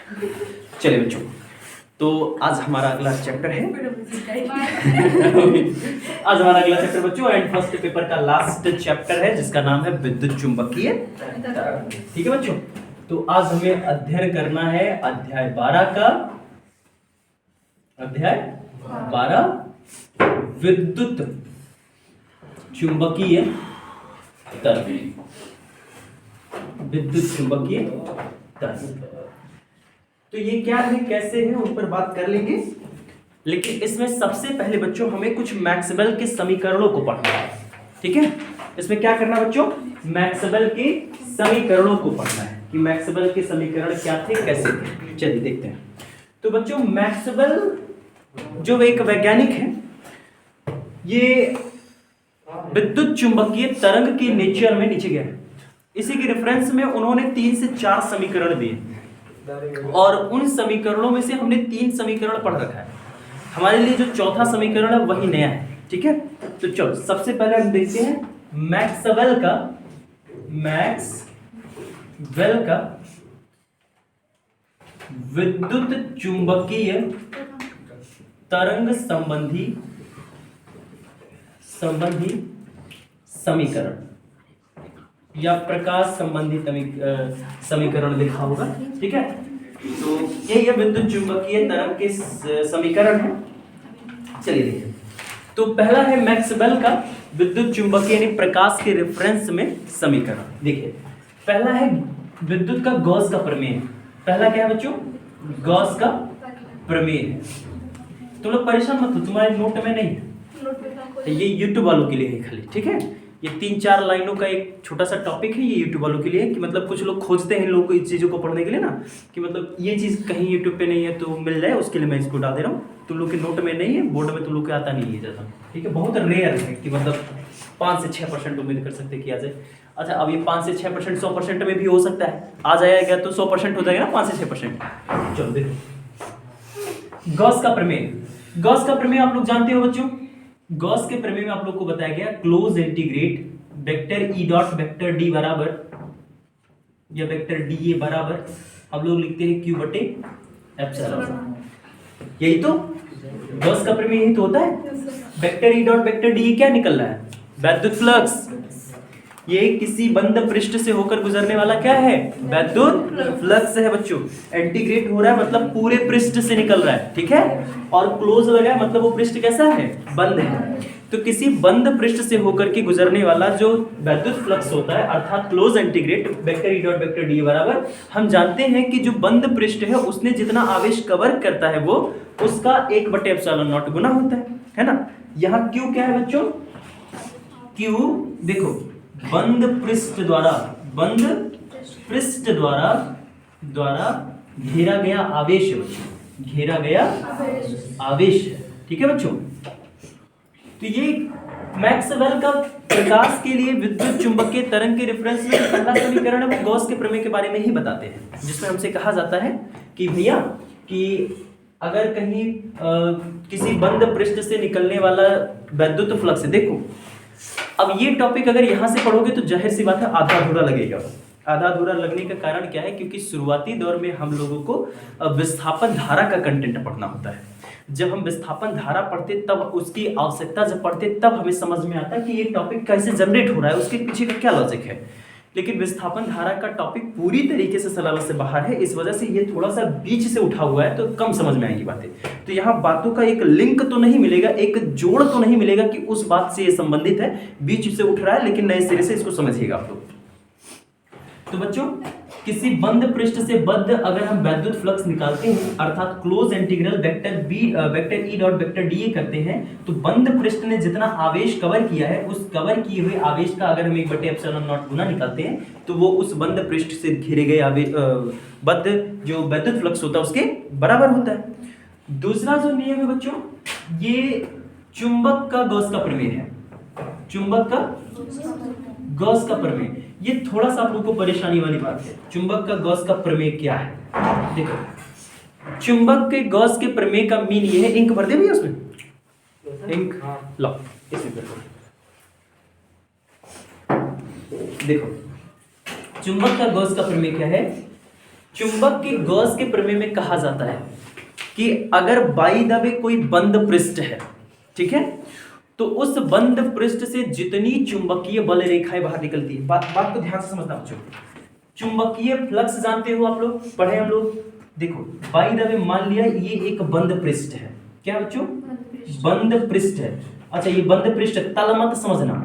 चलिए बच्चों, तो आज हमारा अगला चैप्टर है आज हमारा अगला चैप्टर बच्चों एंड फर्स्ट पेपर का लास्ट चैप्टर है जिसका नाम है विद्युत चुंबकीय तरंग। ठीक है बच्चों, तो आज हमें अध्ययन करना है अध्याय 12 विद्युत चुंबकीय तरंग। विद्युत चुंबकीय तरंग तो ये क्या है, कैसे है, उन पर बात कर लेंगे। लेकिन इसमें सबसे पहले बच्चों हमें कुछ मैक्सवेल के समीकरणों को पढ़ना है। ठीक है, इसमें क्या करना बच्चों, मैक्सवेल के समीकरणों को पढ़ना है कि मैक्सवेल के समीकरण क्या थे, कैसे थे। चलिए देखते हैं। तो बच्चों मैक्सवेल जो एक वैज्ञानिक है, ये विद्युत चुंबकीय तरंग के नेचर में नीचे गया है। इसी के रेफरेंस में उन्होंने 3 से 4 समीकरण दिए और उन समीकरणों में से हमने 3 समीकरण पढ़ रखा है। हमारे लिए जो चौथा समीकरण है वही नया है। ठीक है, तो चलो सबसे पहले हम देखते हैं मैक्सवेल का विद्युत चुंबकीय तरंग संबंधी समीकरण या प्रकाश संबंधी समीकरण लिखा होगा। ठीक है, तो ये विद्युत चुंबकीय तरंग के समीकरण है। चलिए देखिए, तो पहला है मैक्सवेल का विद्युत चुंबकीय यानी प्रकाश के रेफरेंस में समीकरण। देखिए पहला है विद्युत का गॉस का प्रमेय। पहला क्या है बच्चों, गॉस का प्रमेय है। तुम लोग परेशान मत हो, तुम्हारे नोट में नहीं है, ये यूट्यूब वालों के लिए है खाली। ठीक है, ये 3-4 लाइनों का एक छोटा सा टॉपिक है, ये यूट्यूब वालों के लिए है कि मतलब कुछ लोग खोजते हैं लोगों को इस चीज़ों को पढ़ने के लिए ना, कि मतलब ये चीज़ कहीं यूट्यूब पे नहीं है तो मिल जाए, उसके लिए मैं इसको डाल दे रहा हूँ। तुम लोग के नोट में नहीं है, बोर्ड में तुम लोग को आता नहीं है ज़्यादा। ठीक है, बहुत रेयर है कि मतलब 5 से 6% उम्मीद कर सकते कि आ जाए। अच्छा, अब ये 5 से 6% 100% में भी हो सकता है, आ जाएगा तो 100% हो जाएगा ना 5 से 6%। चलो देखो, गॉस का प्रमेय। गॉस का प्रमेय आप लोग जानते हो बच्चों। गॉस के प्रमेय में आप लोग को बताया गया close integrate vector E dot vector D बराबर या वेक्टर डी ए बराबर हम लोग लिखते हैं क्यू बटे एप्सिलॉन। यही तो गॉस का प्रमेय यही तो होता है। Vector E dot vector D A क्या निकल रहा है, विद्युत फ्लक्स। ये किसी बंद पृष्ठ से होकर गुजरने वाला क्या है, विद्युत फ्लक्स है बच्चों। इंटीग्रेट हो रहा है मतलब पूरे पृष्ठ से निकल रहा है। ठीक है, और क्लोज लगा है मतलब वो पृष्ठ कैसा है, बंद है। तो किसी बंद पृष्ठ से होकर के गुजरने वाला जो विद्युत फ्लक्स होता है अर्थात close integrate vector E dot vector D बराबर, हम जानते हैं कि जो बंद पृष्ठ है उसने जितना आवेश कवर करता है वो उसका 1/ε0 गुना होता है ना। यहाँ क्यू क्या है बच्चों, क्यू देखो बंद पृष्ठ द्वारा घेरा गया आवेश है बच्चों, घेरा गया आवेश है। ठीक है बच्चों, तो ये मैक्सवेल का प्रकाश के लिए विद्युत चुंबकीय तरंग के रेफरेंस में पहला समीकरण है वो गॉस के प्रमेय के बारे में ही बताते हैं, जिसमें हमसे कहा जाता है कि भैया कि अगर कहीं किसी बंद पृष्ठ से निकलने वाला विद्युत फ्लक्स है। देखो अब ये टॉपिक अगर यहाँ से पढ़ोगे तो जाहिर सी बात है आधा अधूरा लगेगा। आधा अधूरा लगने का कारण क्या है, क्योंकि शुरुआती दौर में हम लोगों को विस्थापन धारा का कंटेंट पढ़ना होता है। जब हम विस्थापन धारा पढ़ते तब उसकी आवश्यकता जब पढ़ते तब हमें समझ में आता है कि ये टॉपिक कैसे जनरेट हो रहा है, उसके पीछे का क्या लॉजिक है। लेकिन विस्थापन धारा का टॉपिक पूरी तरीके से सिलेबस से बाहर है, इस वजह से ये थोड़ा सा बीच से उठा हुआ है तो कम समझ में आएंगी बातें। तो यहाँ बातों का एक लिंक तो नहीं मिलेगा, एक जोड़ तो नहीं मिलेगा कि उस बात से ये संबंधित है, बीच से उठ रहा है, लेकिन नए सिरे से इसको समझिएगा आप लोग। तो बच्चों किसी बंद पृष्ठ से बद्ध अगर हम विद्युत फ्लक्स निकालते हैं अर्थात close integral vector E dot vector D A करते हैं, तो बंद पृष्ठ ने जितना आवेश कवर किया है उस कवर किए हुए आवेश का अगर हम 1/ε0 गुना निकालते हैं तो वो उस बंद पृष्ठ से घिरे गए बद्ध जो विद्युत फ्लक्स होता है उसके बराबर होता है। दूसरा जो नियम है बच्चों, ये चुंबक का गॉस का प्रमेय है। चुंबक का गॉस का प्रमेय ये थोड़ा सा आप लोगों को परेशानी वाली बात है। चुंबक का गॉस का प्रमेय क्या है, देखो चुंबक के गॉस के प्रमेय का मीन ये है, इंक भर दे भैया उसमें, इंक लो इसमें कर देखो चुंबक का गॉस का प्रमेय क्या है, चुंबक की गॉस के प्रमेय में कहा जाता है कि अगर बाई द वे कोई बंद पृष्ठ है, ठीक है, तो उस बंद पृष्ठ से जितनी चुंबकीय बल रेखाएं बाहर निकलती है, बात को ध्यान से समझना बच्चों। चुंबकीय फ्लक्स जानते हो आप लोग, पढ़े हम लोग। देखो बाई द वे मान लिया ये एक बंद पृष्ठ है, क्या बच्चों, बंद पृष्ठ है। अच्छा ये बंद पृष्ठ तल मत समझना,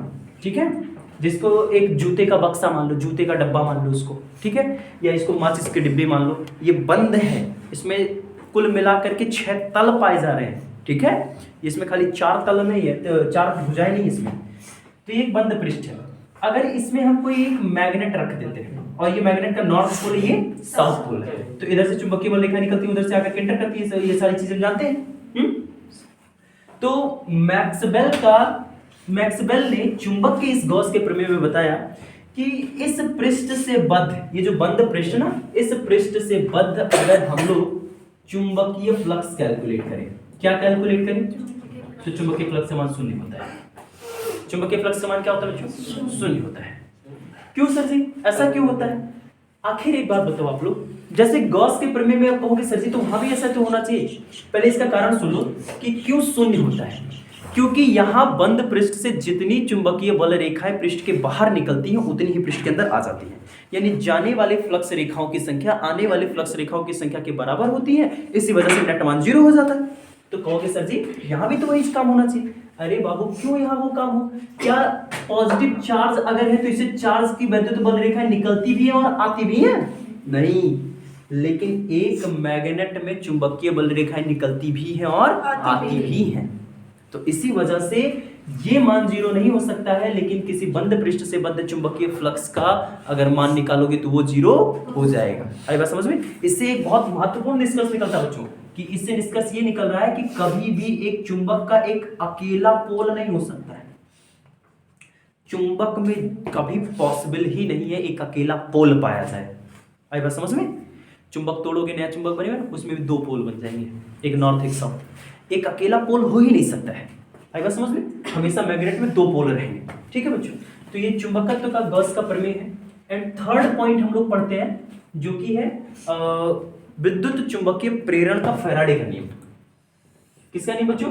ठीक है, जिसको एक जूते का बक्सा मान लो, जूते का डब्बा मान लो उसको, ठीक है, या इसको माचिस के डिब्बे मान लो, ये बंद है, इसमें कुल मिलाकर के 6 तल पाए जा रहे हैं, ठीक है, इसमें खाली 4 तल नहीं है, 4 भुजाएं नहीं इसमें, तो ये एक बंद पृष्ठ है। अगर इसमें हम कोई एक मैग्नेट रख देते हैं और ये मैग्नेट का नॉर्थ पोल है, ये साउथ पोल है, तो इधर से चुंबकीय बल रेखा निकलती है, उधर से आकर इंटर करती है, ये सारी चीजें जानते हैं। तो मैक्सवेल ने चुंबक के इस गॉस के प्रमेय में बताया कि इस पृष्ठ से बद्ध, ये जो बंद पृष्ठ ना, इस पृष्ठ से बद्ध अगर हम लोग चुंबकीय फ्लक्स कैलकुलेट करें, क्या कैलकुलेट करें, तो चुंबकीय फ्लक्स का मान शून्य होता है। चुंबकीय फ्लक्स का मान क्या होता है बच्चों, शून्य होता है। क्यों सर जी, ऐसा क्यों होता है? आखिर एक बात बताओ आप लोग, जैसे गॉस के प्रमेय में आप कहोगे सर जी तो वहां भी ऐसा तो होना चाहिए, पहले इसका कारण सुन लो कि क्यों शून्य होता है। क्योंकि यहां बंद पृष्ठ से जितनी चुंबकीय बल रेखाएं पृष्ठ के बाहर निकलती हैं उतनी ही पृष्ठ के अंदर आ जाती हैं, यानी जाने वाले फ्लक्स रेखाओं की संख्या आने वाले फ्लक्स रेखाओं की संख्या के बराबर होती है, इसी वजह से नेट मान 0 हो जाता है। तो कहोगे सर जी यहां भी तो वही काम होना चाहिए। अरे बाबू क्यों यहाँ वो काम हो, क्या पॉजिटिव चार्ज अगर है तो इसे चार्ज की वैद्युत बल रेखाएं निकलती भी है और आती भी है? नहीं, लेकिन एक मैग्नेट में चुंबकीय बल रेखाएं निकलती भी है और आती भी हैं। तो इसी वजह से ये मान 0 नहीं हो सकता है, लेकिन किसी बंद पृष्ठ से बद्ध चुंबकीय फ्लक्स का अगर मान निकालोगे तो वो 0 हो जाएगा। आई बात समझ में? इससे एक बहुत महत्वपूर्ण निष्कर्ष निकलता है बच्चों, कि इससे निष्कर्ष ये निकल रहा है कि कभी भी एक चुंबक का एक अकेला पोल नहीं हो सकता है। चुंबक में कभी पॉसिबल ही नहीं है एक अकेला पोल पाया जाए। आई बात समझ में? चुंबक तोड़ोगे, नया चुंबक बनेगा, उसमें भी 2 पोल बन जाएंगे, एक नॉर्थ एक साउथ। एक अकेला पोल हो ही नहीं सकता है। आई बात समझ में? हमेशा मैग्नेट में 2 पोल रहेंगे, ठीक है बच्चों। तो ये चुंबकत्व का गॉस का प्रमेय है। एंड थर्ड पॉइंट हम लोग पढ़ते हैं जो कि है विद्युत चुंबकीय प्रेरण का फैराडे का नियम। किसका नियम बच्चों?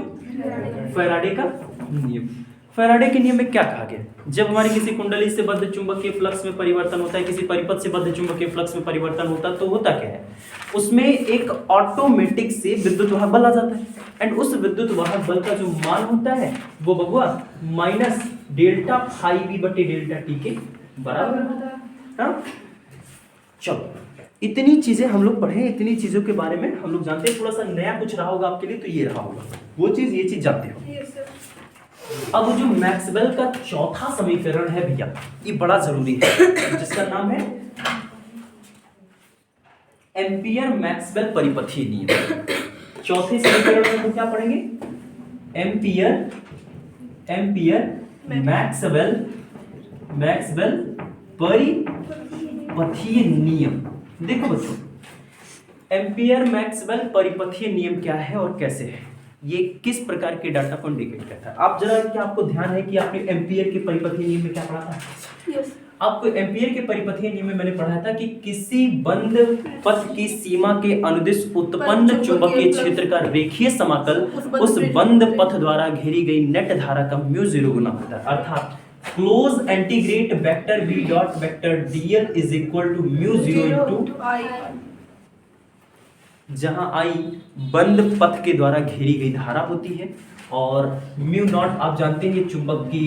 फैराडे का नियम। फैराडे के नियम में क्या कहा गया? जब हमारी किसी कुंडली से बद्ध चुंबकीय फ्लक्स में परिवर्तन होता है, किसी परिपथ से बद्ध चुंबकीय फ्लक्स में परिवर्तन होता है, तो होता क्या है, उसमें एक ऑटोमेटिक से विद्युत वाहक बल आ जाता है। एंड उस विद्युत वाहक बल का जो मान होता है वो बबुआ माइनस डेल्टा फाई बी बटे डेल्टा टी के बराबर होता है। चलो इतनी चीजें हम लोग पढ़े, इतनी चीजों के बारे में हम लोग जानते हैं। थोड़ा सा नया कुछ रहा होगा आपके लिए तो ये रहा होगा, वो चीज ये चीज जानते हो। अब जो मैक्सवेल का चौथा समीकरण है भैया, ये बड़ा जरूरी है, जिसका नाम है एम्पियर मैक्सवेल परिपथीय नियम। चौथे समीकरण में हम क्या पढ़ेंगे? एम्पियर मैक्सवेल परिपथीय नियम। देखो बच्चों, एम्पियर मैक्सवेल परिपथीय नियम क्या है और कैसे है, ये किस प्रकार के डाटा को इंडिकेट करता है। आप जरा, क्या आपको ध्यान है कि आपने एम्पियर के परिपथीय नियम में क्या पढ़ा था? आपको एम्पियर के परिपथीय नियम में मैंने पढ़ाया था कि किसी बंद पथ की सीमा के अनुदिश उत्पन्न चुंबकीय क्षेत्र का रेखीय समाकल उस बंद पथ द्वारा घेरी गई नेट धारा का μ0 गुना होता है। अर्थात close integrate vector v dot vector dl is equal to μ0 into I, जहां I बंद पथ के द्वारा घेरी गई धारा होती है और म्यू नॉट आप जानते हैं ये चुंबक की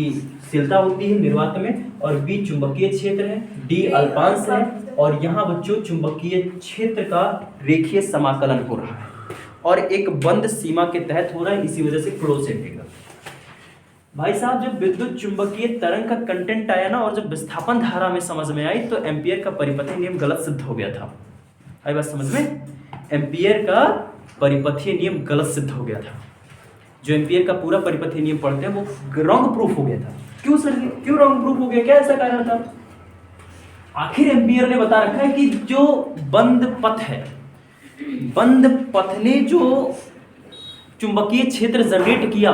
शीलता होती है निर्वात में, और बी चुंबकीय क्षेत्र है, डी अल्पांश है, और यहाँ बच्चों चुंबकीय क्षेत्र का रेखीय समाकलन हो रहा है और एक बंद सीमा के तहत हो रहा है, इसी वजह से क्लोज इंटीग्रल। भाई साहब जब विद्युत चुंबकीय तरंग का कंटेंट आया ना और जब विस्थापन धारा में समझ में आई तो एम्पियर का परिपथीय नियम गलत सिद्ध हो गया था। आई बात समझ में? एम्पियर का परिपथीय नियम गलत सिद्ध हो गया था। जो एम्पियर का पूरा परिपथीय नियम पढ़ते हैं वो रॉन्ग प्रूफ हो गया था। क्यों सर, क्यों रॉन्ग प्रूफ हो गया, क्या ऐसा कारण था? आखिर एम्पियर ने बता रखा है कि जो बंद पथ है, बंद पथ ने जो चुंबकीय क्षेत्र जनरेट किया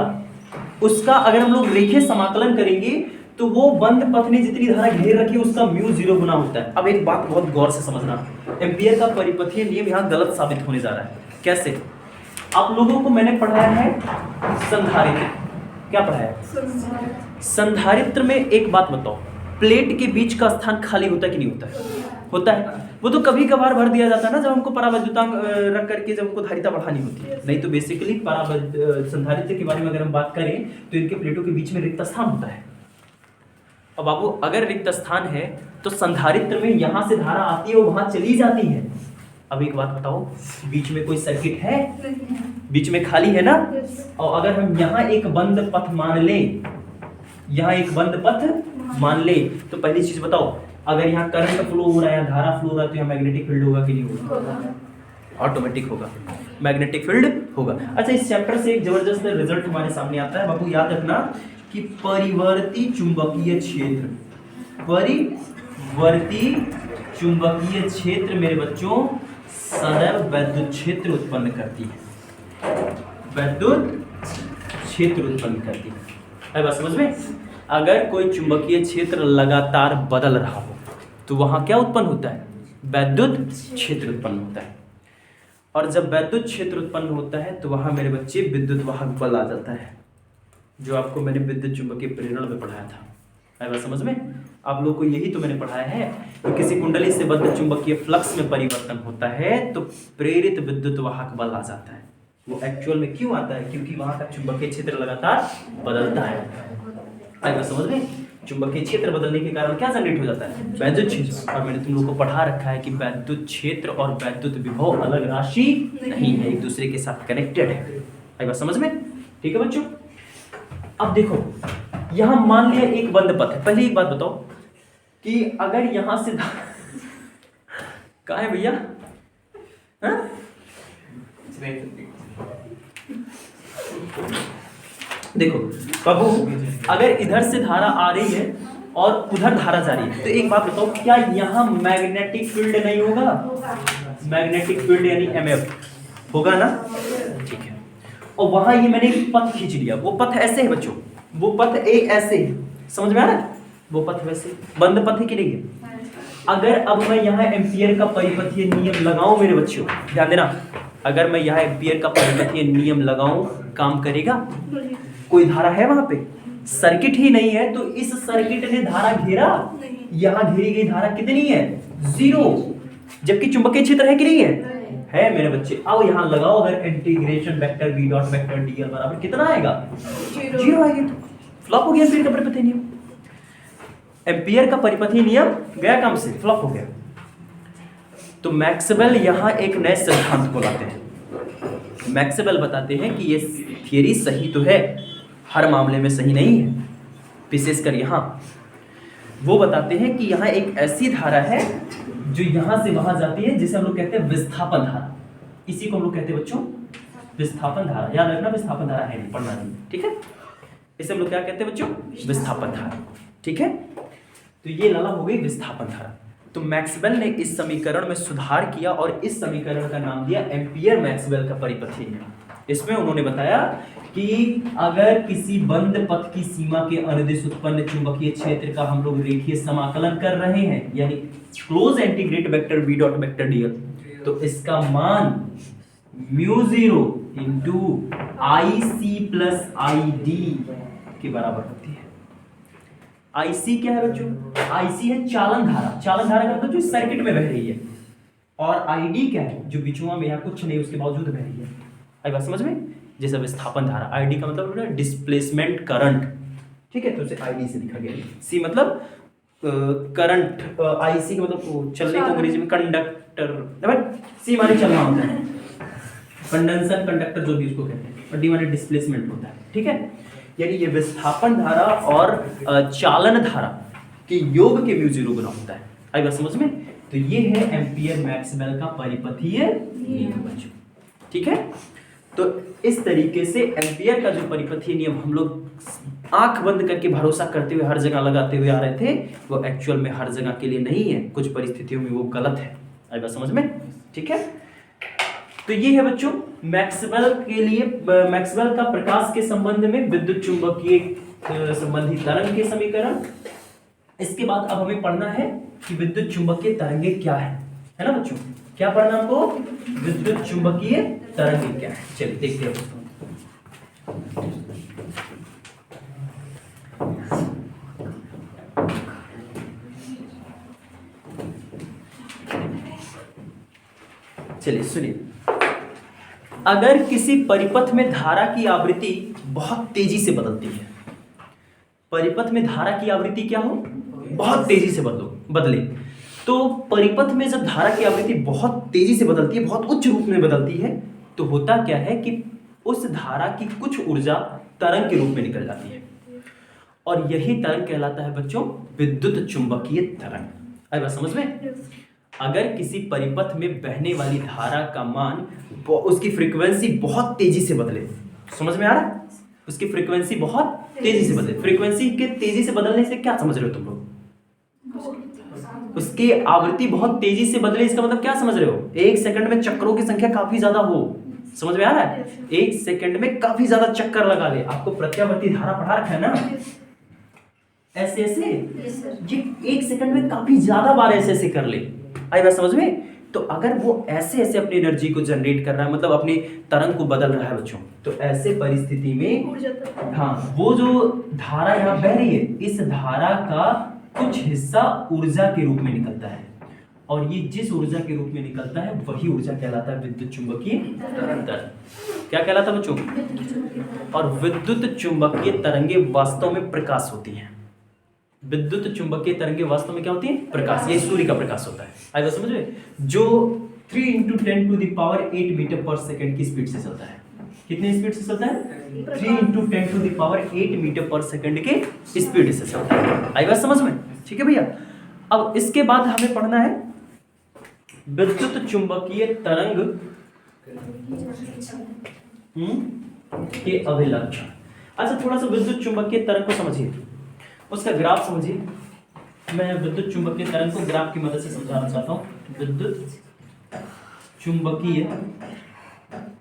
उसका अगर हम लोग रेखीय समाकलन करेंगे तो वो बंद पथ ने जितनी धारा घेर रखी है उसका म्यू 0 गुना होता है। अब एक बात बहुत गौर से समझना, एम्पियर का परिपथीय नियम यहाँ गलत साबित होने जा रहा है। कैसे? आप लोगों को मैंने पढ़ाया है संधारित्र। क्या पढ़ाया है? संधारित्र में एक बात बताओ, प्लेट के बीच का स्थान खाली होता है कि नहीं होता है? होता है। वो तो कभी कभार भर दिया जाता है ना, जब हमको परावैद्युतांक रख करके जब हमको धारिता बढ़ानी होती है। नहीं तो बेसिकली संधारित्र के बारे में अगर हम बात करें तो इनके प्लेटों के बीच में रिक्त स्थान होता है। अब बाबू अगर रिक्त स्थान है तो संधारित्र में यहां से धारा आती है, वो वहां चली जाती है। अब एक बात बताओ, बीच में कोई सर्किट है? बीच में खाली है ना। और अगर हम यहाँ एक बंद पथ मान ले, यहाँ एक बंद पथ मान ले, तो पहली चीज बताओ, अगर यहाँ करंट फ्लो हो रहा है, धारा फ्लो हो रहा है, तो यहाँ मैग्नेटिक फील्ड होगा कि नहीं होगा? ऑटोमेटिक होगा, मैग्नेटिक फील्ड होगा। अच्छा, इस चैप्टर से एक जबरदस्त रिजल्ट हमारे सामने आता है बाबू, याद रखना कि परिवर्ती चुंबकीय क्षेत्र, परिवर्ती चुंबकीय क्षेत्र मेरे बच्चों सदैव वैद्युत क्षेत्र उत्पन्न करती है, वैद्युत क्षेत्र उत्पन्न करती है। बस समझ में? अगर कोई चुंबकीय क्षेत्र लगातार बदल रहा हो तो वहां क्या उत्पन्न होता है? वैद्युत क्षेत्र उत्पन्न होता है। और जब वैद्युत क्षेत्र उत्पन्न होता है तो वहां मेरे बच्चे विद्युत वाहक बल आ जाता है, जो आपको मैंने विद्युत चुंबकीय प्रेरण में पढ़ाया था। है बात समझ में? आप लोग को यही तो मैंने पढ़ाया है कि किसी कुंडली से बद्ध चुंबकीय फ्लक्स में परिवर्तन होता है तो प्रेरित विद्युत वाहक बल आ जाता है। वो एक्चुअल में क्यों आता है? क्योंकि वहां का चुंबकीय क्षेत्र लगातार बदलता है। है बात समझ में? चुंबकीय क्षेत्र बदलने के कारण क्या जनरेट हो जाता है? वैद्युत क्षेत्र। और मैंने तुम लोग को पढ़ा रखा है कि वैद्युत क्षेत्र और वैद्युत विभव अलग राशि नहीं है, एक दूसरे के साथ कनेक्टेड है। है बात समझ में? ठीक है बच्चों। अब देखो, यहां मान लिया एक बंद पथ है। पहले एक बात बताओ कि अगर यहां से कहाँ है भैया? देखो बाबू, अगर इधर से धारा आ रही है और उधर धारा जा रही है, तो एक बात बताओ, क्या यहां मैग्नेटिक फील्ड नहीं होगा? मैग्नेटिक फील्ड यानी एमएफ होगा ना? ठीक है। और वहां ये मैंने एक पथ खींच लिया, वो पथ ऐसे है बच्चों, वो पथ एक ऐसे है, समझ में आ रहा है? वो पथ वैसे बंद पथ है कि नहीं है? अगर अब मैं यहाँ एम्पियर का परिपथीय नियम लगाऊं मेरे बच्चों, ध्यान देना, अगर मैं यहाँ एम्पियर का परिपथीय नियम लगाऊं, काम करेगा? कोई धारा है वहां पे? सर्किट ही नहीं है, तो इस सर्किट ने धारा घेरा, यहाँ घेरी गई धारा कितनी है? 0। जबकि चुंबकीय क्षेत्र है कि नहीं है? है मेरे बच्चे। आओ यहाँ लगाओ, अगर integration vector v dot vector dl बराबर कितना आएगा? 0 आएगा। फ्लॉप हो गया एम्पियर का परिपथीय नियम। एम्पियर का परिपथीय नियम गया काम से, फ्लॉप हो गया। तो मैक्सवेल यहाँ एक नए सिद्धांत को लाते हैं। मैक्सवेल बताते हैं कि ये थियरी सही तो है, हर मामले में सही नहीं है, विशेषकर यहाँ वो बताते हैं कि यहाँ एक ऐसी धारा है जो यहाँ से वहां जाती है, जिसे हम लोग कहते हैं विस्थापन धारा। इसी को हम लोग कहते हैं बच्चों विस्थापन धारा। याद रखना, विस्थापन धारा है नहीं, पढ़ना नहीं, ठीक है? इसे हम लोग क्या कहते हैं बच्चों? विस्थापन धारा। ठीक है, तो ये लाला हो गई विस्थापन धारा। तो मैक्सवेल ने इस समीकरण में सुधार किया और इस समीकरण का नाम दिया एम्पियर मैक्सवेल का परिपथीय नियम। इसमें उन्होंने बताया कि अगर किसी बंद पथ की सीमा के अनुदिश उत्पन्न चुंबकीय क्षेत्र का हम लोग रेखीय समाकलन कर रहे हैं, यानी close integrate vector v dot vector dl, तो इसका मान μ0 इंटू IC प्लस ID के बराबर होती है। IC क्या है बच्चों? IC है चालन धारा। चालन धारा का मतलब जो सर्किट में बह रही है। और ID क्या है? जो बिचुआ में यहाँ कुछ नहीं उसके बावजूद बह रही है। आई बात समझ में? जैसे विस्थापन धारा, ID का मतलब है डिस्प्लेसमेंट करंट, ठीक है? तो उसे ID से लिखा गया। C मतलब करंट, IC का मतलब चलने को अंग्रेजी में कंडक्टर, C माने चलना होता है, कंडेंसर कंडक्टर जो भी उसको कहते हैं, और D माने डिस्प्लेसमेंट होता है, ठीक है? यानी ये विस्थापन धारा और चालन धारा के योग के μ0 गुना होता है। आई बात समझ में? तो ये है एम्पियर मैक्सवेल का परिपथीय नियम बच्चों, ठीक है? तो इस तरीके से एम्पियर का जो परिपथीय नियम हम लोग आंख बंद करके भरोसा करते हुए हर जगह लगाते हुए आ रहे थे, वो एक्चुअल में हर जगह के लिए नहीं है, कुछ परिस्थितियों में वो गलत है। आई बात समझ में? ठीक है, तो ये है बच्चों मैक्सवेल के लिए, मैक्सवेल का प्रकाश के संबंध में विद्युत चुंबकीय संबंधी तरंग के समीकरण। इसके बाद अब हमें पढ़ना है कि विद्युत चुंबकीय तरंगे क्या है ना बच्चों? क्या पढ़ना हमको? विद्युत चुंबकीय तरंगे क्या है। चलिए देखते हैं दोस्तों। चलिए सुनिए, अगर किसी परिपथ में धारा की आवृत्ति बहुत तेजी से बदलती है, परिपथ में धारा की आवृत्ति क्या हो? बहुत तेजी से बदले, तो परिपथ में जब धारा की आवृत्ति बहुत तेजी से बदलती है, बहुत उच्च रूप में बदलती है, तो होता क्या है कि उस धारा की कुछ ऊर्जा तरंग के रूप में निकल जाती है, और यही तरंग कहलाता है बच्चों विद्युत चुंबकीय तरंग। आई बात समझ में? अगर किसी परिपथ में बहने वाली धारा का मान, उसकी फ्रीक्वेंसी बहुत तेजी से बदले, समझ में आ रहा है? उसकी फ्रीक्वेंसी बहुत तेजी से बदले। फ्रीक्वेंसी के तेजी से बदलने से क्या समझ रहे हो तुम लोग? उसकी आवृत्ति बहुत तेजी से बदले, इसका मतलब क्या समझ रहे हो? एक सेकंड में चक्रों की संख्या काफी ज्यादा हो। समझ में आ रहा है? एक सेकंड में काफी ज्यादा चक्कर लगा ले। आपको प्रत्यावर्ती धारा पढ़ा रखा है ना? ऐसे ऐसे ये एक सेकंड में काफी ज्यादा बार ऐसे ऐसे कर ले। आई बात समझ में? तो अगर वो ऐसे ऐसे अपनी एनर्जी को जनरेट कर रहा है, मतलब अपनी तरंग को बदल रहा है बच्चों, तो ऐसे परिस्थिति में हाँ, वो जो धारा यहाँ बह रही है, इस धारा का कुछ हिस्सा ऊर्जा के रूप में निकलता है, और ये जिस ऊर्जा के रूप में निकलता है वही ऊर्जा कहलाता है विद्युत चुंबकीय तरंग। क्या कहलाता है बच्चों? और विद्युत चुंबकीय तरंगे वास्तव में प्रकाश होती हैं। विद्युत चुंबकीय तरंगे वास्तव में क्या होती है? प्रकाश। ये सूर्य का प्रकाश होता है। आई बात समझ में? जो 3 × 10⁸ मीटर पर सेकंड की स्पीड से चलता है। कितनी स्पीड से चलता है? 3 × 10⁸ मीटर पर सेकंड के स्पीड से चलता है। आई बात समझ में? ठीक है भैया। अब इसके बाद हमें पढ़ना है विद्युत चुंबकीय तरंग के अभिलक्षण। अच्छा, थोड़ा सा विद्युत चुंबकीय तरंग को समझिए, उसका ग्राफ समझिए। मैं विद्युत चुंबकीय तरंग को ग्राफ की मदद से समझाना चाहता हूँ। विद्युत चुंबकीय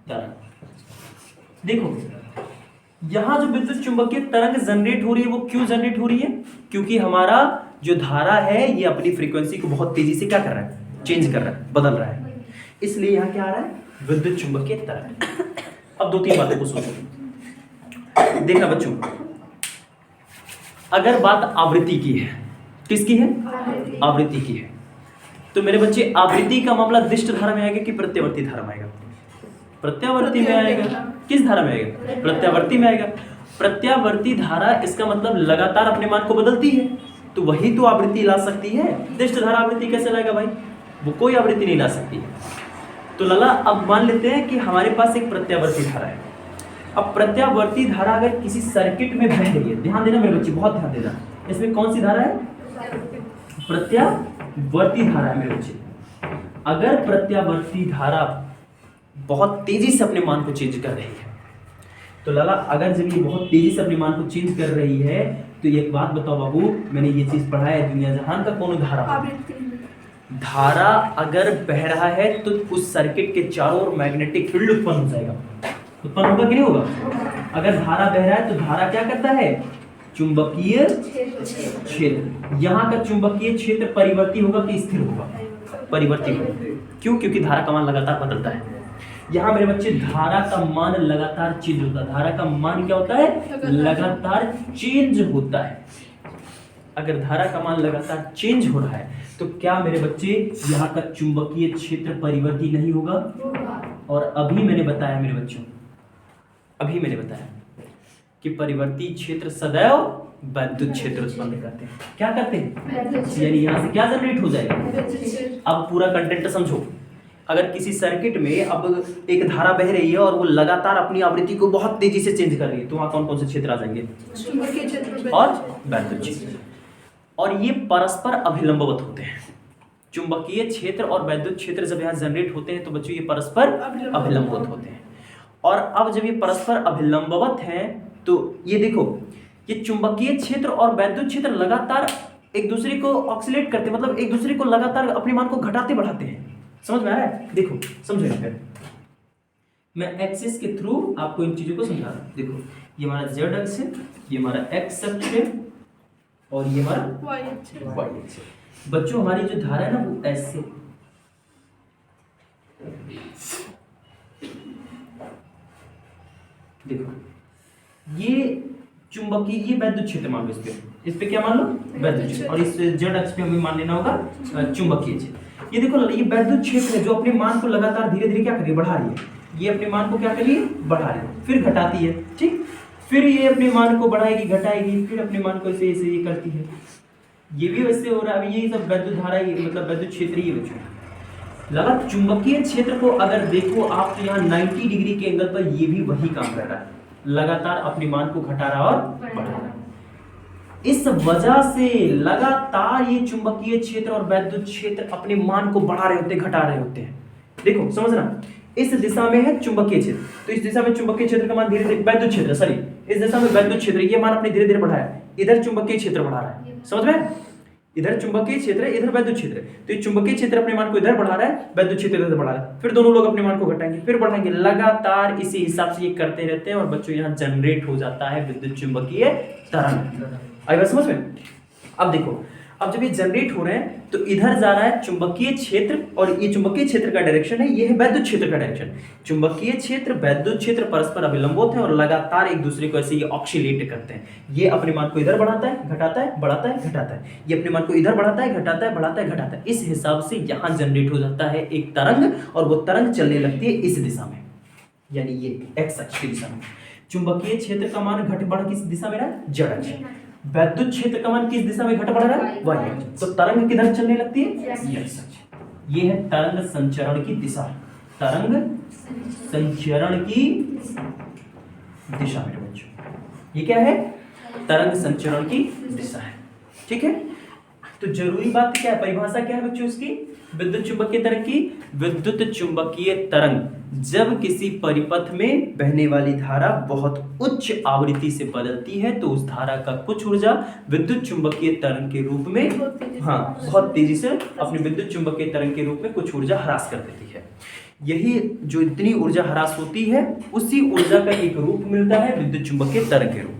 तरंग, देखो यहां जो विद्युत चुंबकीय तरंग जनरेट हो रही है, वो क्यों जनरेट हो रही है? क्योंकि हमारा जो धारा है ये अपनी फ्रीक्वेंसी को बहुत तेजी से क्या कर रहा है? चेंज कर रहा है, बदल रहा है। इसलिए यहां क्या आ रहा है? विद्युत चुंबकीय तरंग। अब 2-3 बातों को सोचो। देखना बच्चों, अगर बात आवृत्ति की है, किसकी है? आवृत्ति की है, तो मेरे बच्चे आवृत्ति का मामला दिष्ट धारा में आएगा कि प्रत्यावर्ती धारा में आएगा? प्रत्यावर्ती में आएगा। किस धारा में आएगा? प्रत्यावर्ती में आएगा। प्रत्यावर्ती धारा, इसका मतलब लगातार अपने मान को बदलती है, तो वही तो आवृत्ति ला सकती है। दिष्ट धारा आवृत्ति कैसे लाएगा भाई? वो कोई आवृत्ति नहीं ला सकती। तो लाला, अब मान लेते हैं कि हमारे पास एक प्रत्यावर्ती धारा है। अब प्रत्यावर्ती धारा अगर किसी सर्किट में बह रही है, ध्यान देना मेरे बच्चे, बहुत ध्यान देना, इसमें कौन सी धारा है? प्रत्यावर्ती धारा है मेरे बच्चे। अगर प्रत्यावर्ती धारा बहुत तेजी से अपने मान को चेंज कर रही है, तो लाला अगर जब ये बहुत तेजी से अपने मान को चेंज कर रही है, तो एक बात बताओ बाबू, मैंने ये चीज पढ़ा है, दुनिया जहान का कौन धारा अगर बह रहा है तो उस सर्किट के चारों ओर मैग्नेटिक फील्ड उत्पन्न हो जाएगा। उत्पन्न होगा कि नहीं होगा? अगर धारा बह रहा है तो धारा क्या करता है? चुंबकीय क्षेत्र। यहाँ का चुंबकीय क्षेत्र परिवर्ती होगा कि स्थिर होगा? परिवर्ती होगा। क्यों? क्योंकि धारा का मान लगातार बदलता है। यहाँ मेरे बच्चे धारा का मान लगातार चेंज होता है। धारा का मान क्या होता है? लगातार चेंज होता है। अगर धारा का मान लगातार चेंज हो रहा है तो क्या मेरे बच्चे यहाँ का चुंबकीय क्षेत्र परिवर्ती नहीं होगा? और अभी मैंने बताया मेरे बच्चों, अभी मैंने बताया कि परिवर्ती क्षेत्र सदैव वैद्युत क्षेत्र उत्पन्न करते हैं। क्या करते हैं? यानी यहाँ से क्या जनरेट हो जाएगा? अब पूरा कंटेंट समझो। अगर किसी सर्किट में अब एक धारा बह रही है और वो लगातार अपनी आवृत्ति को बहुत तेजी से चेंज कर रही है, तो वहां कौन कौन से क्षेत्र आ जाएंगे? चुंबकीय क्षेत्र और वैद्युत क्षेत्र। और ये परस्पर अभिलंबवत होते हैं। चुंबकीय क्षेत्र और वैद्युत क्षेत्र जब यहाँ जनरेट होते हैं तो बच्चों ये परस्पर अभिलंबवत होते हैं। और अब जब ये परस्पर अभिलंबवत हैं तो ये देखो, ये चुंबकीय क्षेत्र और वैद्युत क्षेत्र लगातार एक दूसरे को ऑक्सीलेट करते हैं, मतलब एक दूसरे को लगातार अपने मान को घटाते बढ़ाते हैं। समझ में आ रहा है? देखो समझो। फिर मैं एक्सिस के थ्रू आपको इन चीजों को समझा रहा हूँ। देखो ये हमारा जेड अक्ष है, ये हमारा एक्स अक्ष है और ये हमारा वाई अक्ष है। बच्चों हमारी जो धारा है ना वो ऐसे, देखो ये चुंबकीय, ये वैद्युत क्षेत्र मान लो, इस पे क्या मान लो वैद्युत क्षेत्र, और इस जेड अक्ष पे हमें मान लेना होगा चुंबकीय क्षेत्र। ये देखो ये वैद्युत क्षेत्र है जो अपने मान को लगातार धीरे धीरे क्या कर रही है, बढ़ा रही है। ये अपने मान को क्या कर रही है, बढ़ा रही है, फिर घटाती है, ठीक, फिर ये अपने मान को बढ़ाएगी, घटाएगी, फिर अपने मान को ऐसे ऐसे ये करती है। ये भी वैसे हो रहा है। अभी यही सब वैद्युत धारा, मतलब वैद्युत क्षेत्र ही बच्चों। लगा चुंबकीय क्षेत्र को अगर देखो आप तो यहाँ 90 डिग्री के एंगल पर ये भी वही काम कर रहा है, लगातार अपने मान को घटा रहा और बढ़ा रहा। इस वजह से लगातार ये चुंबकीय क्षेत्र और वैद्युत क्षेत्र अपने मान को बढ़ा रहे होते, घटा रहे होते हैं। देखो समझना, इस दिशा में है चुंबकीय क्षेत्र, तो इस दिशा में चुंबकीय क्षेत्र का मान धीरे धीरे, वैद्युत क्षेत्र सॉरी, इस दिशा में वैद्युत क्षेत्र, ये मान अपने धीरे धीरे बढ़ाया, इधर चुंबकीय क्षेत्र बढ़ा रहा है, समझ में, इधर चुंबकीय क्षेत्र, इधर वैद्युत क्षेत्र। तो ये चुंबकीय क्षेत्र अपने मान को इधर बढ़ा रहा है, वैद्युत क्षेत्र इधर बढ़ा रहा है, फिर दोनों लोग अपने मान को घटाएंगे, फिर बढ़ाएंगे, लगातार इसी हिसाब से ये करते रहते हैं और बच्चों यहाँ जनरेट हो जाता है विद्युत चुंबकीय तरंग। आई बात समझ में? अब देखो, अब जब ये जनरेट हो रहे हैं तो इधर जा रहा है चुंबकीय क्षेत्र, और ये चुंबकीय क्षेत्र का डायरेक्शन है, ये है वैद्युत क्षेत्र का डायरेक्शन। चुंबकीय क्षेत्र वैद्युत क्षेत्र परस्पर अभिलंबोत है और लगातार एक दूसरे को ऐसे ये ऑक्सीलेट करते हैं। ये अपने मान को इधर बढ़ाता है, घटाता है, बढ़ाता है, घटाता है, ये अपने मान को इधर बढ़ाता है, घटाता है, बढ़ाता है, घटाता है। इस हिसाब से यहाँ जनरेट हो जाता है एक तरंग, और वो तरंग चलने लगती है इस दिशा में, यानी ये एक्स अक्ष की दिशा में। चुंबकीय क्षेत्र का मान घट बढ़ किस दिशा में रहा है, जेड अक्ष। वैद्युत क्षेत्र का मान किस दिशा में घट बढ़ रहा है, वाई अक्ष। तो तरंग किधर चलने लगती है, एक्स अक्ष। ये है तरंग संचरण की दिशा, तरंग संचरण की दिशा मेरे बच्चों, ये क्या है, तरंग संचरण की दिशा है, ठीक है। तो जरूरी बात क्या है, परिभाषा क्या है बच्चों इसकी, विद्युत चुंबकीय तरंग की। विद्युत चुंबकीय तरंग जब किसी परिपथ में बहने वाली धारा बहुत उच्च आवृत्ति से बदलती है तो उस धारा का कुछ ऊर्जा विद्युत चुंबकीय तरंग के रूप में, बहुत तेजी से अपने विद्युत चुंबकीय तरंग के रूप में कुछ ऊर्जा ह्रास कर देती है। यही जो इतनी ऊर्जा ह्रास होती है, उसी ऊर्जा का एक रूप मिलता है विद्युत चुंबकीय तरंग के रूप।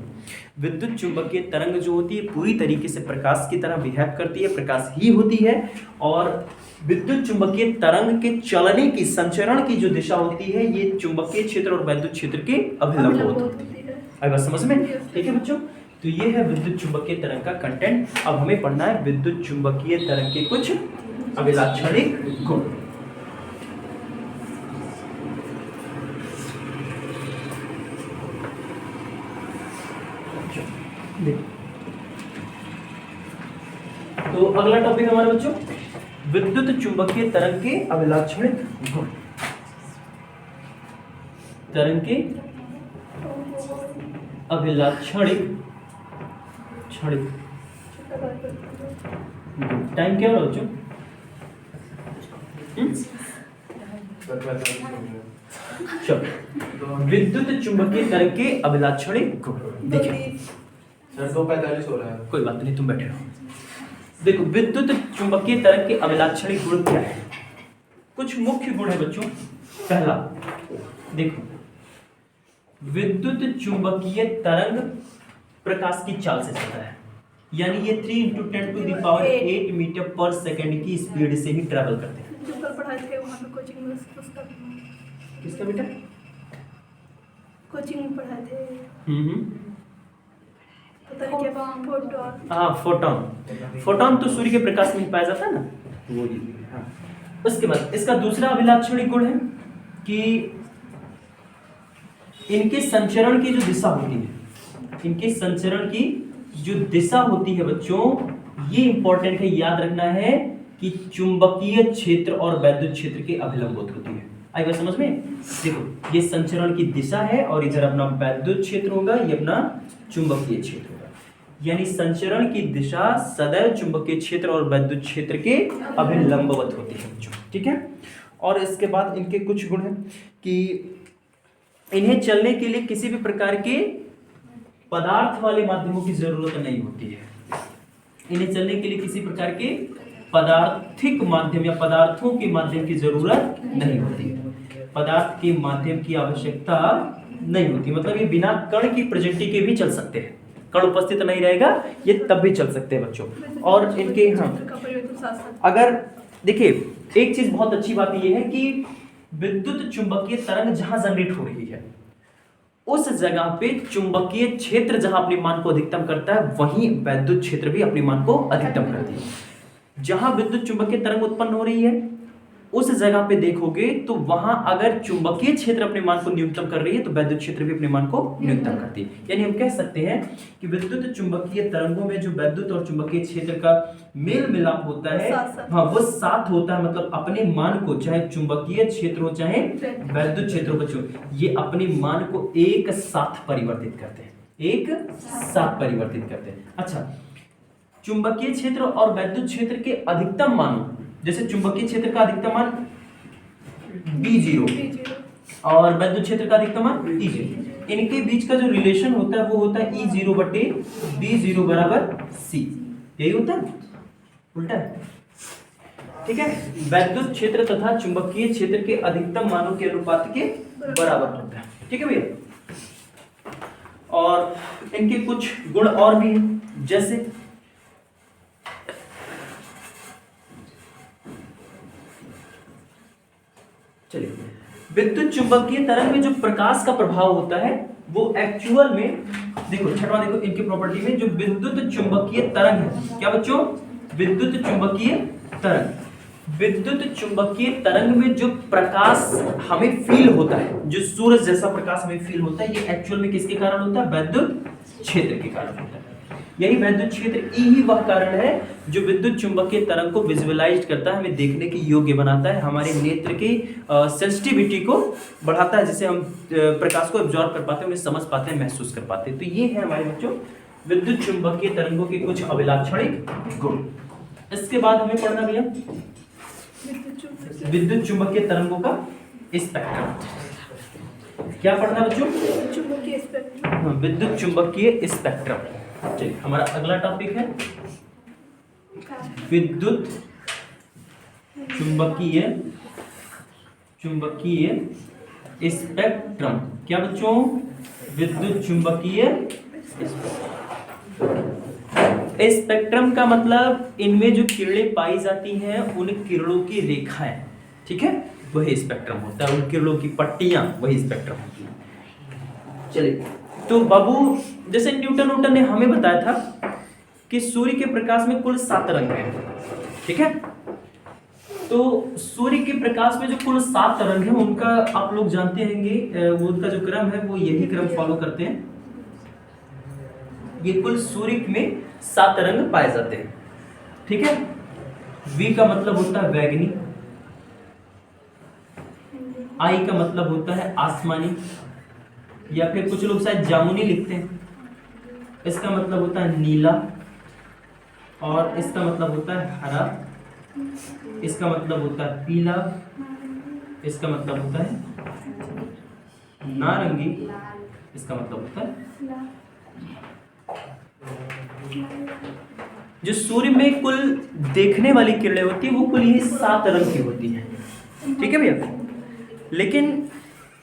विद्युत चुंबकीय तरंग जो होती है पूरी तरीके से प्रकाश की तरह बिहेव करती है, प्रकाश ही होती है, और विद्युत चुंबकीय तरंग के चलने की, संचरण की जो दिशा होती है, ये चुंबकीय क्षेत्र और वैद्युत क्षेत्र के अभिलंब होती है। आई बात समझ में? ठीक है बच्चों, तो ये है विद्युत चुंबकीय तरंग का कंटेंट। अब हमें पढ़ना है विद्युत चुंबकीय तरंग के कुछ अभिलाक्षणिक गुण। तो अगला टॉपिक हमारे बच्चों विद्युत चुंबकीय तरंग के अभिलाक्षणिक गुण। तरंग के अभिलाक्षणिक टाइम क्या हो रहा बच्चों? विद्युत चुंबकीय तरंग के अभिलाक्षणिक गुण देखिए सर 2:45 हो रहा है। कोई बात नहीं, तुम बैठे रहो। देखो विद्युत चुंबकीय तरंग के अभिलाक्षणिक गुण क्या है? कुछ मुख्य गुण है बच्चों। पहला देखो, विद्युत चुंबकीय तरंग प्रकाश की चाल से चलता है, यानी ये 3 × 10⁸ मीटर पर सेकंड की स्पीड से ही ट्रैवल करते हैं। जो कल पढ़ाए थे वहाँ पे कोचिंग में उसका किसका बेटा? कोचिंग में पढ़ाए थे। पता नहीं क्या, फोटोन। हाँ फोटोन। फोटोन तो सूर्य के प्रकाश में ही पाया जाता है ना, वो ही। हाँ। उसके बाद इसका दूसरा अभिलाक्षणिक गुण है कि इनके संचरण की जो दिशा होती है, इनके संचरण की जो दिशा होती है बच्चों, ये इंपॉर्टेंट है, याद रखना है कि चुंबकीय क्षेत्र और वैद्युत क्षेत्र के अभिलंबोत होती है। आई बात समझ में? देखो ये संचरण की दिशा है और इधर अपना वैद्युत क्षेत्र होगा, ये अपना चुंबकीय क्षेत्र होगा, यानी संचरण की दिशा सदैव चुंबकीय क्षेत्र और वैद्युत क्षेत्र के अभिलंबवत होती है बच्चों, ठीक है। और इसके बाद इनके कुछ गुण हैं कि इन्हें चलने के लिए किसी भी प्रकार के पदार्थ वाले माध्यमों की जरूरत नहीं होती है। इन्हें चलने के लिए किसी प्रकार के पदार्थिक माध्यम या पदार्थों के माध्यम की जरूरत नहीं होती है। पदार्थ के माध्यम की आवश्यकता नहीं होती, मतलब ये बिना कण की प्रकृति के भी चल सकते हैं, कण उपस्थित नहीं रहेगा ये तब भी चल सकते हैं बच्चों। और इनके अगर देखिए एक चीज बहुत अच्छी बात ये है कि विद्युत चुंबकीय तरंग जहां जनरेट हो रही है उस जगह पे चुंबकीय क्षेत्र जहां अपने मान को अधिकतम करता है वहीं वैद्युत क्षेत्र भी अपने मान को अधिकतम करती है। जहां विद्युत चुंबकीय तरंग उत्पन्न हो रही है उस जगह पे देखोगे तो वहां अगर चुंबकीय क्षेत्र अपने मान को न्यूनतम कर रही है तो वैद्युत क्षेत्र भी अपने मान को न्यूनतम करती है। यानी हम कह सकते हैं कि विद्युत चुंबकीय तरंगों में जो वैद्युत और चुंबकीय क्षेत्र का मेल मिलाप होता है हाँ वो साथ होता है, मतलब अपने मान को चाहे चुंबकीय क्षेत्र हो चाहे वैद्युत क्षेत्र हो ये अपने मान को एक साथ परिवर्तित करते हैं, एक साथ परिवर्तित करते हैं। अच्छा, चुंबकीय क्षेत्र और वैद्युत क्षेत्र के अधिकतम मान, जैसे चुंबकीय क्षेत्र का अधिकतम मान B0 और वैद्युत क्षेत्र का अधिकतम मान E0, इनके बीच का जो रिलेशन होता है वो होता है E0 बटे B0 बराबर C, यही होता है, उल्टा है। ठीक है, वैद्युत क्षेत्र तथा चुंबकीय क्षेत्र के अधिकतम मानों के अनुपात के बराबर होता है। ठीक है भैया, और इनके कुछ गुण और भी हैं, जैसे चलिए विद्युत चुंबकीय तरंग में जो प्रकाश का प्रभाव होता है वो एक्चुअल में देखो छठवां देखो इनकी प्रॉपर्टी में जो विद्युत चुंबकीय तरंग है, क्या बच्चों, विद्युत चुंबकीय तरंग, विद्युत चुंबकीय तरंग में जो प्रकाश हमें फील होता है, जो सूरज जैसा प्रकाश हमें फील होता है, ये एक्चुअल में किसके कारण होता है, वैद्युत क्षेत्र के कारण होता है। यही वैद्युत क्षेत्र ई ही वह कारण है जो विद्युत चुंबकीय तरंग को विजुअलाइज करता है, हमें देखने के योग्य बनाता है, हमारे नेत्र की सेंसिटिविटी को बढ़ाता है, जिससे हम प्रकाश को एब्जॉर्ब कर पाते हैं, उन्हें समझ पाते हैं, महसूस कर पाते हैं। तो ये है हमारे बच्चों विद्युत चुंबकीय तरंगों के कुछ अभिलाक्षणिक गुण। इसके बाद हमें पढ़ना भैया विद्युत चुंबकीय तरंगों का स्पेक्ट्रम। क्या पढ़ना बच्चों, चुंबकीय स्पेक्ट्रम, विद्युत चुंबकीय स्पेक्ट्रम। चलिए हमारा अगला टॉपिक है विद्युत चुंबकीय स्पेक्ट्रम। क्या बच्चों, विद्युत चुंबकीय स्पेक्ट्रम का मतलब इनमें जो किरणें पाई जाती हैं उन किरणों की रेखाएं, ठीक है, वही स्पेक्ट्रम होता है, उन किरणों की पट्टियां वही स्पेक्ट्रम होती है। चलिए तो बाबू जैसे न्यूटन ने हमें बताया था कि सूर्य के प्रकाश में कुल 7 रंग हैं, ठीक है, तो सूर्य के प्रकाश में जो कुल 7 रंग हैं उनका आप लोग जानते होंगे, वो उनका जो क्रम है वो यही क्रम फॉलो करते हैं। ये कुल सूर्य में 7 रंग पाए जाते हैं, ठीक है। V का मतलब होता है बैगनी, I का मतलब होता है आसमानी, या फिर कुछ लोग शायद जामुनी लिखते हैं, इसका मतलब होता है नीला, और इसका मतलब होता है हरा, इसका मतलब होता है पीला, इसका मतलब होता है नारंगी, इसका मतलब होता है। जो सूर्य में कुल देखने वाली किरणें होती है वो कुल ये 7 रंग की होती हैं, ठीक है भैया। लेकिन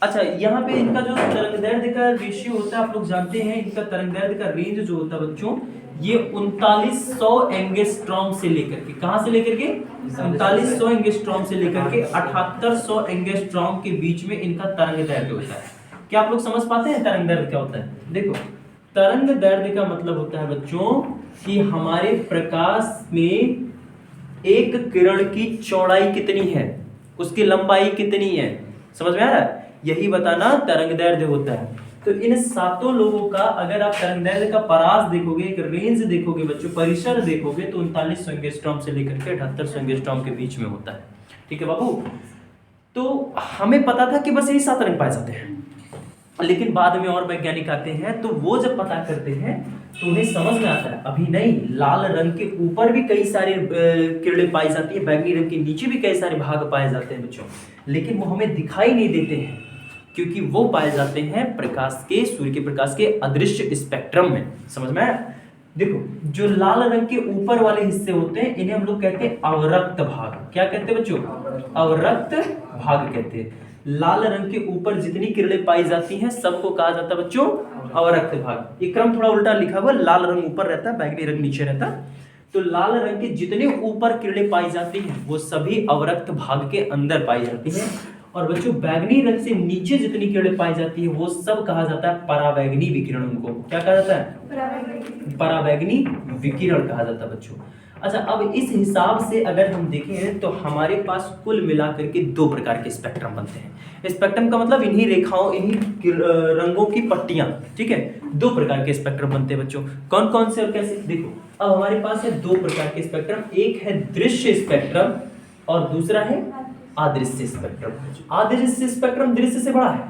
अच्छा, यहाँ पे इनका जो तरंगदैर्ध्य का रेशियो होता है आप लोग जानते हैं, इनका तरंगदैर्ध्य का रेंज जो होता है बच्चों ये 3900 एंगस्ट्रॉम से लेकर के, कहां से लेकर के 3900 एंगस्ट्रॉम से लेकर के 7800 एंगस्ट्रॉम के बीच में इनका तरंगदैर्ध्य होता है। क्या आप लोग समझ पाते हैं तरंगदैर्ध्य क्या होता है? देखो, तरंगदैर्ध्य का मतलब होता है बच्चों कि हमारे प्रकाश में एक किरण की चौड़ाई कितनी है, उसकी लंबाई कितनी है, समझ में आ रहा है? यही बताना तरंगदैर्ध्य होता है। तो इन 7 लोगों का अगर आप तरंगदैर्ध्य का परास देखोगे, एक रेंज देखोगे बच्चों, परिसर देखोगे तो 3900 एंगस्ट्रॉम से लेकर के 7800 एंगस्ट्रॉम के बीच में होता है, ठीक है बाबू। तो हमें पता था कि बस यही 7 रंग पाए जाते हैं, लेकिन बाद में और वैज्ञानिक आते हैं तो वो जब पता करते हैं तो उन्हें समझ में आता है अभी नहीं, लाल रंग के ऊपर भी कई सारे किरणें पाई जाती है, बैगनी रंग के नीचे भी कई सारे भाग पाए जाते हैं बच्चों, लेकिन वो हमें दिखाई नहीं देते हैं क्योंकि वो पाए जाते हैं प्रकाश के, सूर्य के प्रकाश के अदृश्य स्पेक्ट्रम में। समझ में आया? देखो, जो लाल रंग के ऊपर वाले हिस्से होते हैं इन्हें हम लोग कहते हैं अवरक्त भाग। क्या कहते हैं बच्चों? अवरक्त भाग कहते हैं। लाल रंग के ऊपर जितनी किरणें पाई जाती हैं सबको कहा जाता है बच्चों अवरक्त भाग। ये क्रम थोड़ा उल्टा लिखा हुआ, लाल रंग ऊपर रहता है, बैगनी रंग नीचे रहता है। तो लाल रंग के जितने ऊपर किरणें पाई जाती हैं वो सभी अवरक्त भाग के अंदर पाई जाती हैं। और बच्चों बैगनी रंग से नीचे जितनी किरणें पाई जाती है वो सब कहा जाता है परावैगनी विकिरण। उनको क्या कहा जाता है? परावैगनी विकिरण कहा जाता है बच्चों। अच्छा, अब इस हिसाब से अगर हम देखें तो हमारे पास कुल मिलाकर के दो प्रकार के स्पेक्ट्रम बनते हैं। स्पेक्ट्रम का मतलब इन्हीं रेखाओं, इन्हीं रंगों की पट्टियां, ठीक है। दो प्रकार के स्पेक्ट्रम बनते हैं बच्चों। कौन कौन से और कैसे? देखो, अब हमारे पास है दो प्रकार के स्पेक्ट्रम, एक है दृश्य स्पेक्ट्रम और दूसरा है अदृश्य स्पेक्ट्रम। अदृश्य स्पेक्ट्रम दृश्य से बड़ा है,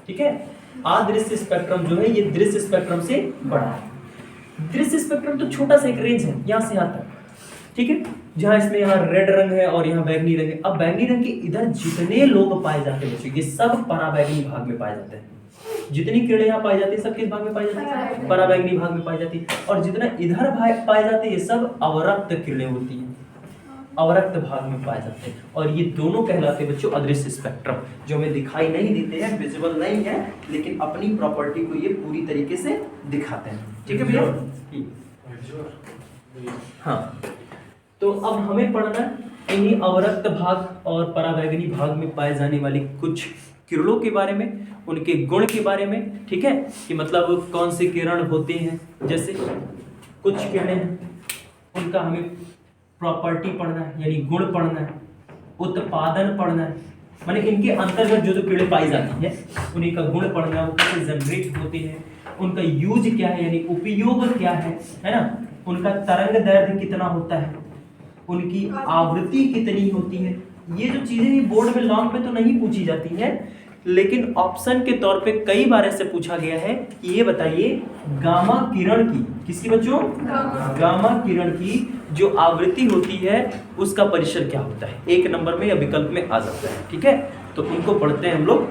ठीक है। अदृश्य स्पेक्ट्रम जो है ये दृश्य स्पेक्ट्रम से बड़ा है। दृश्य स्पेक्ट्रम तो छोटा सा एक रेंज है, यहाँ से यहाँ तक, ठीक है। जहाँ इसमें यहाँ रेड रंग है और यहाँ बैगनी रंग है। अब बैगनी रंग के इधर जितने लोग पाए जाते हैं बच्चों ये सब पराबैगनी भाग में पाए जाते हैं। जितनी किरणें यहाँ पाई जाती है सब किस भाग में पाई जाती है? पराबैगनी भाग में पाई जाती है। और जितना इधर पाए जाते हैं ये सब अवरक्त किरणें होती हैं, अवरक्त भाग में पाए जाते हैं। और ये दोनों कहलाते हैं बच्चों अदृश्य स्पेक्ट्रम, जो हमें दिखाई नहीं देते हैं, विजिबल नहीं है, लेकिन अपनी प्रॉपर्टी को ये पूरी तरीके से दिखाते हैं, ठीक है भैया। हाँ, तो अब हमें पढ़ना है इन्हीं अवरक्त भाग और पराबैगनी भाग में पाए जाने वाली कुछ किरणों के बारे में, उनके गुण के बारे में, ठीक है, कि मतलब कौन से किरण होते हैं। जैसे कुछ किरणें हैं उनका हमें प्रॉपर्टी पढ़ना है, यानी गुण पढ़ना है, उत्पादन पढ़ना है, माने इनके अंतर्गत जो जो किरणें पाई जाती है उन्हीं का गुण पढ़ना है, वो कैसे जनरेट होते हैं, उनका यूज क्या है यानी उपयोग क्या है ना, उनका तरंग दैर्घ्य कितना होता है, उनकी आवृत्ति कितनी होती है। ये जो चीजें ये बोर्ड में लॉन्ग में तो नहीं पूछी जाती हैं, लेकिन ऑप्शन के तौर पे कई बार ऐसे पूछा गया है कि ये बताइए गामा किरण की, किसकी बच्चों? गामा किरण की जो आवृत्ति होती है उसका परिसर क्या होता है, एक नंबर में या विकल्प में आ जाता है, ठीक है। तो इनको पढ़ते हैं हम लोग